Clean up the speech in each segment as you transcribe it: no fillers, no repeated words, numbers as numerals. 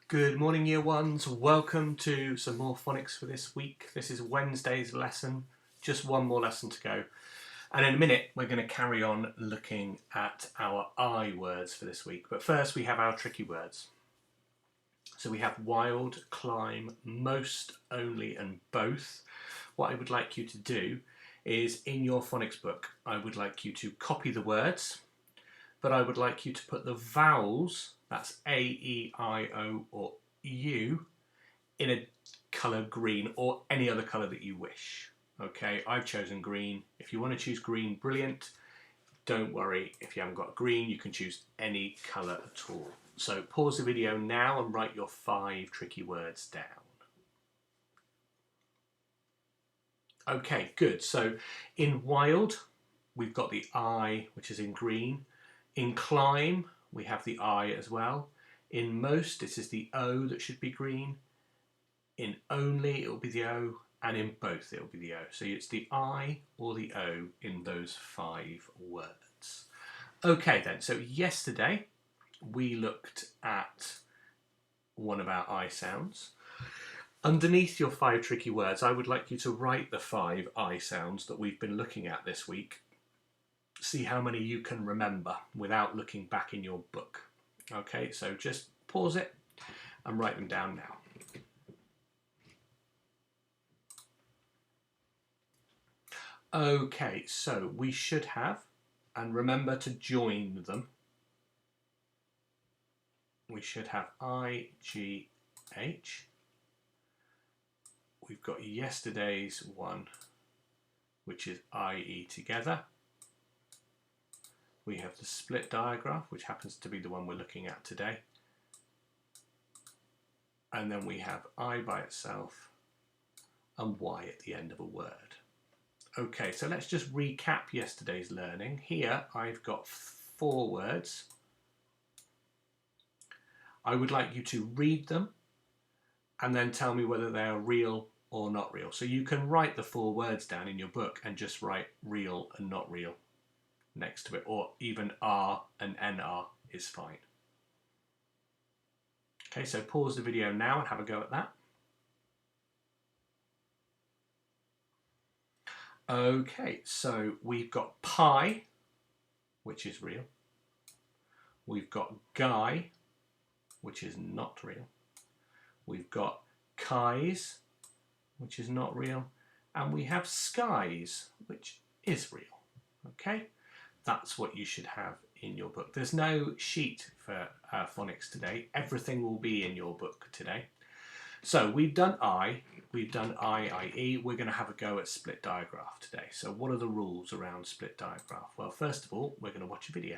Good morning, year ones. Welcome to some more phonics for this week. This is Wednesday's lesson, just one more lesson to go. And in a minute, we're going to carry on looking at our I words for this week. But first, we have our tricky words. So we have wild, climb, most, only, and both. What I would like you to do is in your phonics book, I would like you to copy the words, but I would like you to put the vowels, that's A, E, I, O, or U, in a colour green or any other colour that you wish. Okay, I've chosen green. If you want to choose green, brilliant. Don't worry, if you haven't got green, you can choose any colour at all. So pause the video now and write your 5 tricky words down. Okay, good. So in wild, we've got the I, which is in green. In climb, we have the I as well. In most, this is the O that should be green. In only, it will be the O. And in both, it will be the O. So it's the I or the O in those 5 words. Okay then, so yesterday we looked at one of our I sounds. Underneath your 5 tricky words, I would like you to write the 5 I sounds that we've been looking at this week. See how many you can remember without looking back in your book. Okay, so just pause it and write them down now. Okay, so we should have, and remember to join them, we should have I, G, H. We've got yesterday's one, which is I, E together. We have the split digraph, which happens to be the one we're looking at today. And then we have I by itself and Y at the end of a word. Okay, so let's just recap yesterday's learning. Here I've got 4 words. I would like you to read them and then tell me whether they are real or not real. So you can write the 4 words down in your book and just write real and not real next to it, or even R and NR is fine. Okay, so pause the video now and have a go at that. Okay, so we've got pie, which is real. We've got guy, which is not real. We've got Kais, which is not real. And we have skies, which is real. Okay, that's what you should have in your book. There's no sheet for phonics today. Everything will be in your book today. So we've done I, we've done I-E. We're going to have a go at split digraph today. So what are the rules around split digraph? Well, first of all, we're going to watch a video.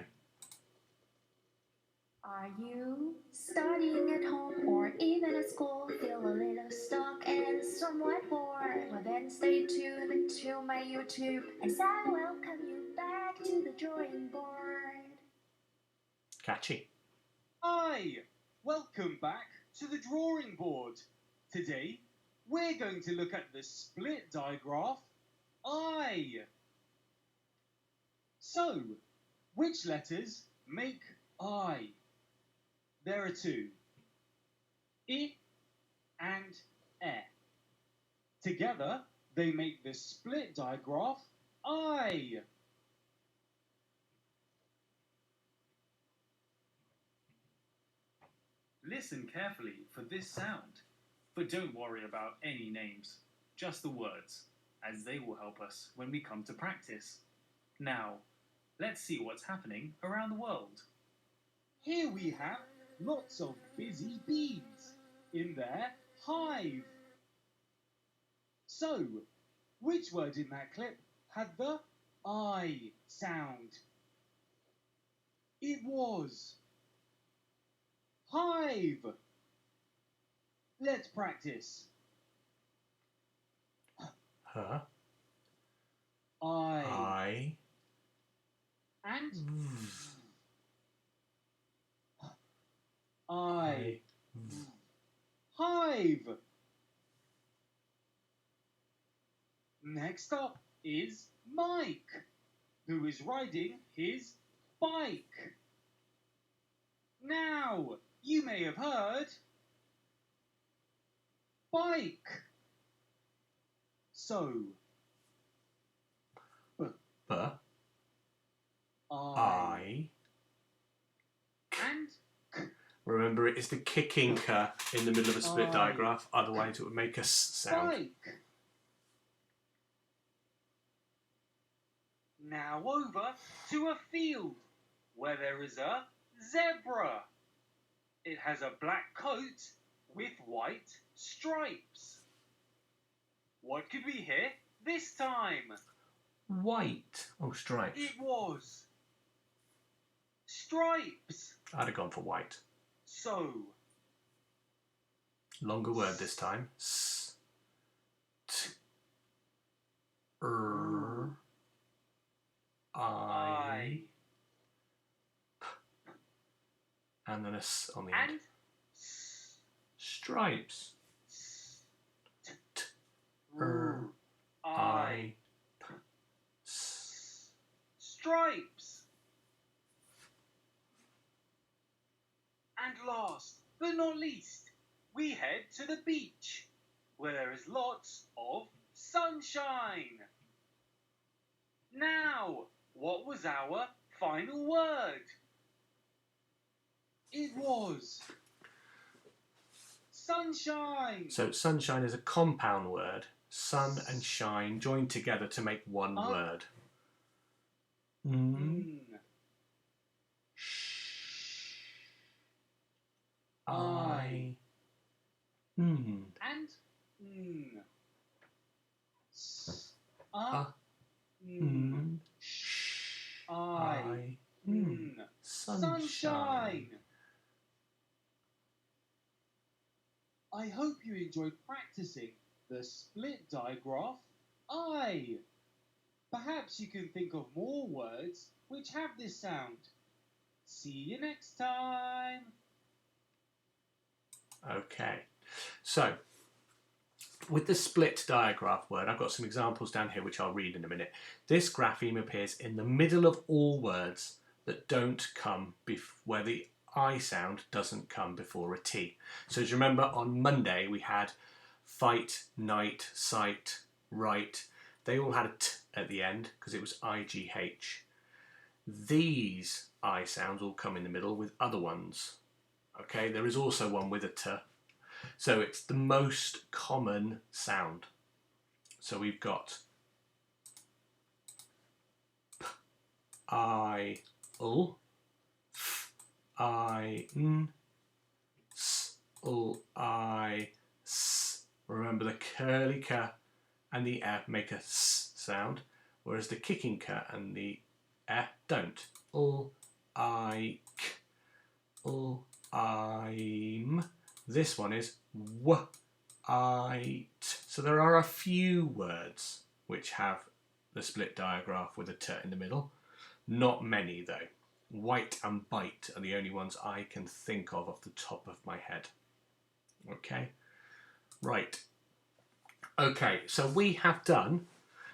Are you studying at home or even at school? Feel a little stuck and somewhat bored? Well then stay tuned to my YouTube as I welcome you back to the drawing board. Catchy. Hi! Welcome back to the drawing board. Today, we're going to look at the split digraph I. So, which letters make I? There are 2. I and E. Together, they make the split digraph I. Listen carefully for this sound, but don't worry about any names, just the words, as they will help us when we come to practice. Now, let's see what's happening around the world. Here we have lots of busy bees in their hive. So, which word in that clip had the I sound? It was hive. Let's practice. Huh? I. And I. Hive. Next up is Mike, who is riding his bike. Now, you may have heard bike. So, B, I. And Remember, it is the kicking k in the middle of a split digraph, otherwise it would make a s sound. bike. Now over to a field where there is a zebra. It has a black coat with white stripes. What could we hear this time? White. Oh, stripes. It was stripes. I'd have gone for white. So, Longer word this time. S, t, r, I, and then a s on the end. and Stripes. T, r, I. I, p, s. Stripes. And last but not least, we head to the beach, where there is lots of sunshine. Now, what was our final word? It was sunshine. So sunshine is a compound word. Sun and shine joined together to make one word. I. And sunshine. I hope you enjoyed practicing the split digraph I. Perhaps you can think of more words which have this sound. See you next time. Okay, so with the split digraph word, I've got some examples down here which I'll read in a minute. This grapheme appears in the middle of all words that don't come where the I sound doesn't come before a T. So as you remember, on Monday we had fight, night, sight, right. They all had a T at the end because it was IGH. These I sounds all come in the middle with other ones. Okay, there is also one with a T. So it's the most common sound. So we've got P, I, L, F, I, N, S, L, I, S. Remember the curly K and the E make a S sound, whereas the kicking K and the E don't. L, I, K, L, I'm. This one is W, I, T. So there are a few words which have the split digraph with a T in the middle. Not many though. White and bite are the only ones I can think of off the top of my head. Okay, right. Okay, so we have done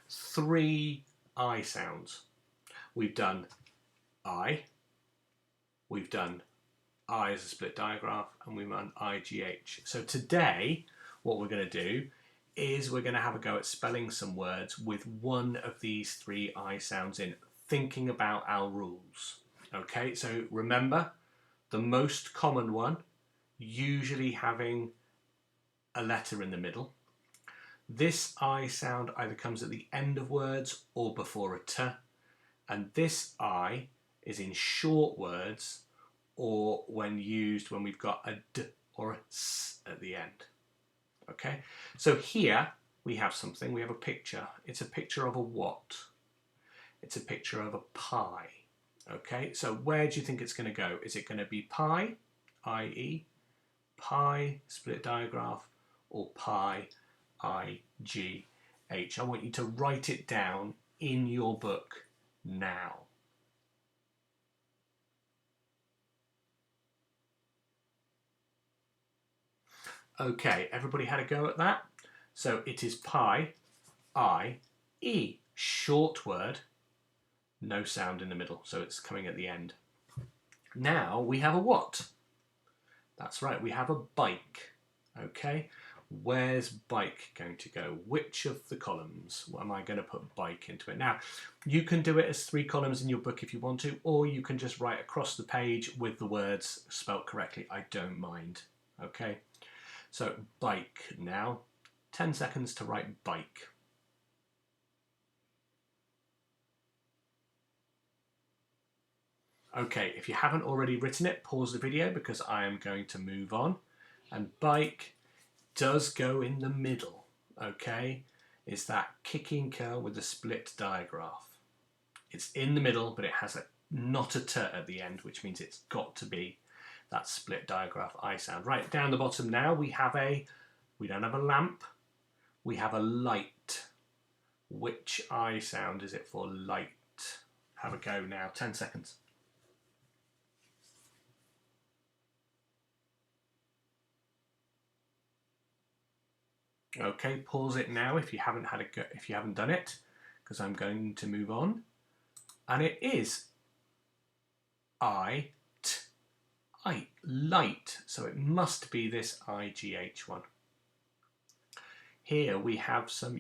3 I sounds. We've done I, we've done I as a split digraph, and we've done IGH. So today, what we're going to do is we're going to have a go at spelling some words with one of these 3 I sounds in, thinking about our rules. Okay, so remember, the most common one, usually having a letter in the middle. This I sound either comes at the end of words or before a T, and this I is in short words or when used when we've got a D or a S at the end. Okay, so here we have something, we have a picture. It's a picture of a what? It's a picture of a pie. Okay, so where do you think it's going to go? Is it going to be pie, i.e. pie, split digraph, or pie, I-G-H? I want you to write it down in your book now. Okay, everybody had a go at that? So it is pie, I-E, short word, no sound in the middle, so it's coming at the end. Now we have a what? That's right, we have a bike. Okay, Where's bike going to go? Which of the columns am I going to put bike into it? Now, you can do it as 3 columns in your book if you want to, or you can just write across the page with the words spelt correctly. I don't mind. Okay, so bike now. 10 seconds to write bike. Okay, if you haven't already written it, pause the video because I am going to move on. And bike does go in the middle, okay? It's that kicking curl with the split digraph. It's in the middle, but it has not a t at the end, which means it's got to be that split digraph I sound. Right, down the bottom now, we don't have a lamp, we have a light. Which I sound is it for light? Have a go now, 10 seconds. Okay, pause it now if you haven't done it, because I'm going to move on. And it is light, so it must be this IGH one. Here we have some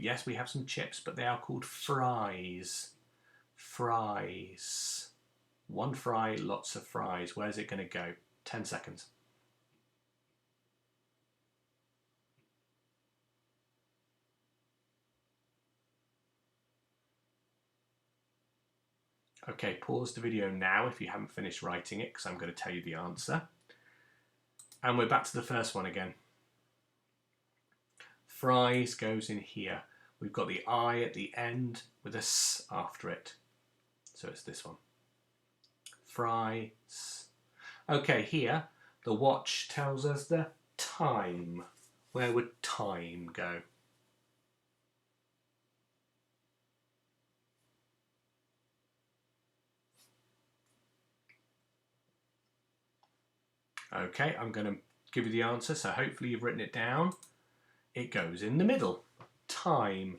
chips, but they are called fries. Fries. One fry, lots of fries. Where's it going to go? 10 seconds. Okay, pause the video now if you haven't finished writing it, because I'm going to tell you the answer. And we're back to the first one again. Fries goes in here. We've got the I at the end with a S after it. So it's this one. Fries. Okay, here, the watch tells us the time. Where would time go? Okay, I'm going to give you the answer, so hopefully you've written it down. It goes in the middle. Time.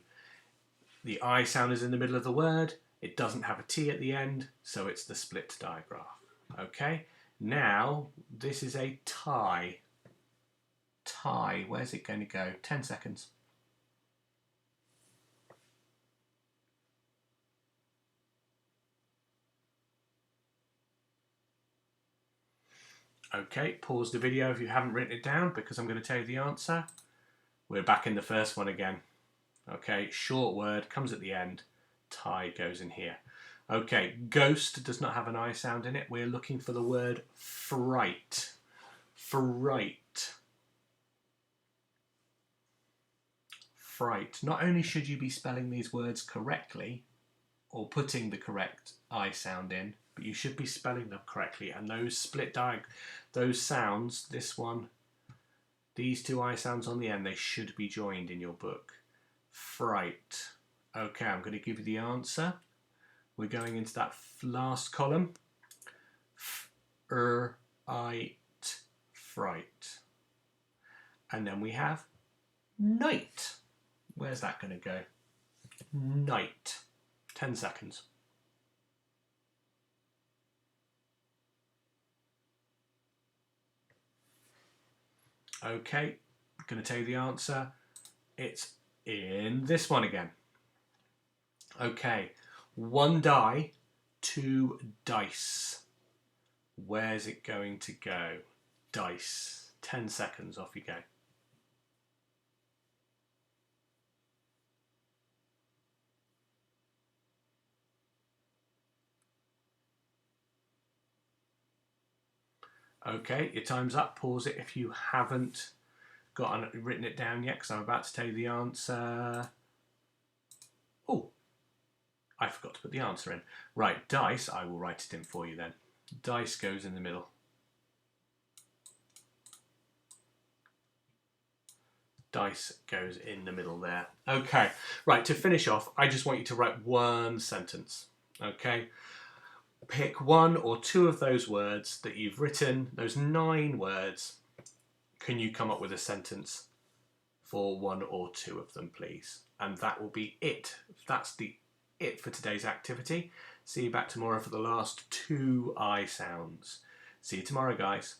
The I sound is in the middle of the word. It doesn't have a T at the end, so it's the split digraph. Okay, now this is a tie. Tie, where's it going to go? 10 seconds. Okay, pause the video if you haven't written it down because I'm going to tell you the answer. We're back in the first one again. Okay, short word, comes at the end. Tie goes in here. Okay, ghost does not have an I sound in it. We're looking for the word fright. Fright. Fright. Not only should you be spelling these words correctly or putting the correct I sound in, but you should be spelling them correctly. And those those sounds, this one, these 2 I sounds on the end, they should be joined in your book. Fright. Okay, I'm going to give you the answer. We're going into that last column. Fright. And then we have night. Where's that going to go? Night. 10 seconds. Okay, I'm going to tell you the answer. It's in this one again. Okay, 1 die, 2 dice. Where's it going to go? Dice. 10 seconds, off you go. Okay, your time's up. Pause it if you haven't written it down yet, because I'm about to tell you the answer. Oh, I forgot to put the answer in. Right, dice, I will write it in for you then. Dice goes in the middle. Dice goes in the middle there. Okay, right, to finish off, I just want you to write 1 sentence, okay? Pick 1 or 2 of those words that you've written, those 9 words. Can you come up with a sentence for 1 or 2 of them, please? And that will be it. That's it for today's activity. See you back tomorrow for the last 2 I sounds. See you tomorrow, guys.